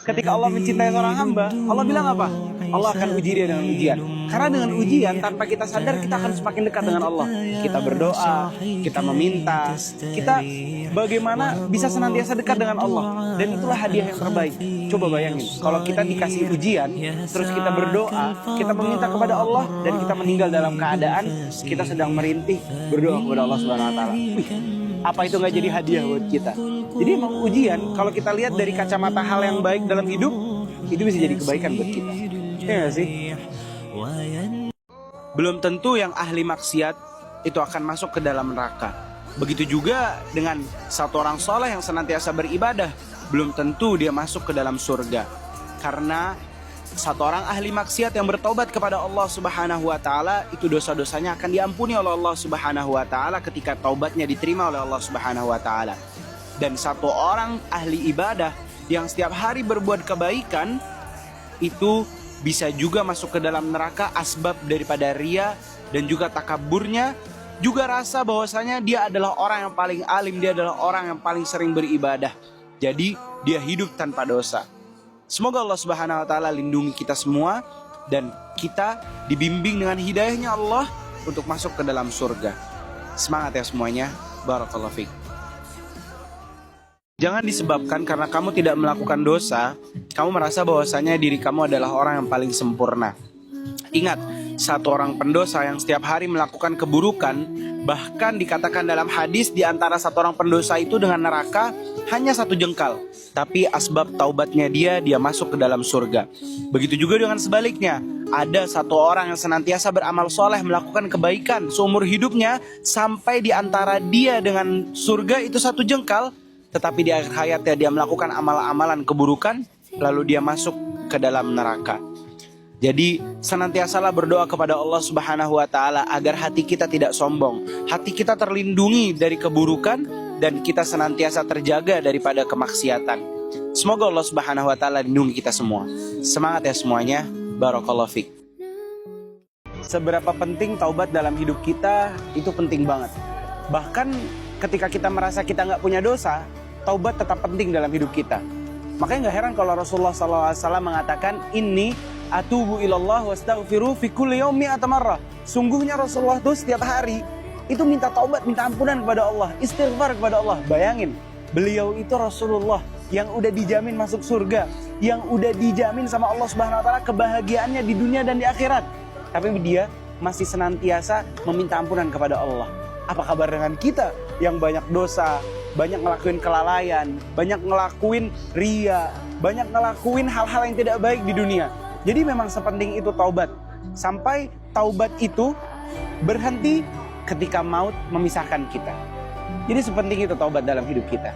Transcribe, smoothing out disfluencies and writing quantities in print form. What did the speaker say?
Ketika Allah mencintai seorang hamba, Allah bilang apa? Allah akan uji dia dengan ujian. Karena dengan ujian, tanpa kita sadar, kita akan semakin dekat dengan Allah. Kita berdoa, kita meminta, kita bagaimana bisa senantiasa dekat dengan Allah. Dan itulah hadiah yang terbaik. Coba bayangin, kalau kita dikasih ujian, terus kita berdoa, kita meminta kepada Allah, dan kita meninggal dalam keadaan kita sedang merintih berdoa kepada Allah Subhanahu Wa Taala. Apa itu nggak jadi hadiah buat kita? Jadi emang ujian, kalau kita lihat dari kacamata hal yang baik dalam hidup, itu bisa jadi kebaikan buat kita. Iya nggak sih? Belum tentu yang ahli maksiat itu akan masuk ke dalam neraka. Begitu juga dengan satu orang soleh yang senantiasa beribadah, belum tentu dia masuk ke dalam surga. Karena satu orang ahli maksiat yang bertobat kepada Allah Subhanahu wa taala, itu dosa-dosanya akan diampuni oleh Allah Subhanahu wa taala ketika taubatnya diterima oleh Allah Subhanahu wa taala. Dan satu orang ahli ibadah yang setiap hari berbuat kebaikan, itu bisa juga masuk ke dalam neraka asbab daripada ria dan juga takaburnya, juga rasa bahwasanya dia adalah orang yang paling alim, dia adalah orang yang paling sering beribadah. Jadi dia hidup tanpa dosa. Semoga Allah Subhanahu wa taala lindungi kita semua dan kita dibimbing dengan hidayahnya Allah untuk masuk ke dalam surga. Semangat ya semuanya. Barakallahu fiik. Jangan disebabkan karena kamu tidak melakukan dosa, kamu merasa bahwasanya diri kamu adalah orang yang paling sempurna. Ingat, satu orang pendosa yang setiap hari melakukan keburukan, bahkan dikatakan dalam hadis di antara satu orang pendosa itu dengan neraka hanya satu jengkal. Tapi asbab taubatnya dia masuk ke dalam surga. Begitu juga dengan sebaliknya. Ada satu orang yang senantiasa beramal soleh, melakukan kebaikan seumur hidupnya, sampai di antara dia dengan surga itu satu jengkal. Tetapi di akhir hayatnya dia melakukan amalan-amalan keburukan, lalu dia masuk ke dalam neraka. Jadi senantiasalah berdoa kepada Allah Subhanahu wa taala agar hati kita tidak sombong, hati kita terlindungi dari keburukan, dan kita senantiasa terjaga daripada kemaksiatan. Semoga Allah Subhanahu wa taala lindungi kita semua. Semangat ya semuanya. Barakallahu fiik. Seberapa penting taubat dalam hidup kita, itu penting banget. Bahkan ketika kita merasa kita nggak punya dosa, taubat tetap penting dalam hidup kita. Makanya nggak heran kalau Rasulullah SAW mengatakan, Inni atubu ilallah wa astaghfiru fi kulli yawmi atamarrah. Sungguhnya Rasulullah itu setiap hari itu minta taubat, minta ampunan kepada Allah, istighfar kepada Allah. Bayangin, beliau itu Rasulullah yang udah dijamin masuk surga, yang udah dijamin sama Allah Subhanahu wa taala kebahagiaannya di dunia dan di akhirat. Tapi dia masih senantiasa meminta ampunan kepada Allah. Apa kabar dengan kita yang banyak dosa, banyak ngelakuin kelalaian, banyak ngelakuin ria, banyak ngelakuin hal-hal yang tidak baik di dunia. Jadi memang sepenting itu taubat. Sampai taubat itu berhenti ketika maut memisahkan kita. Jadi sepenting itu taubat dalam hidup kita.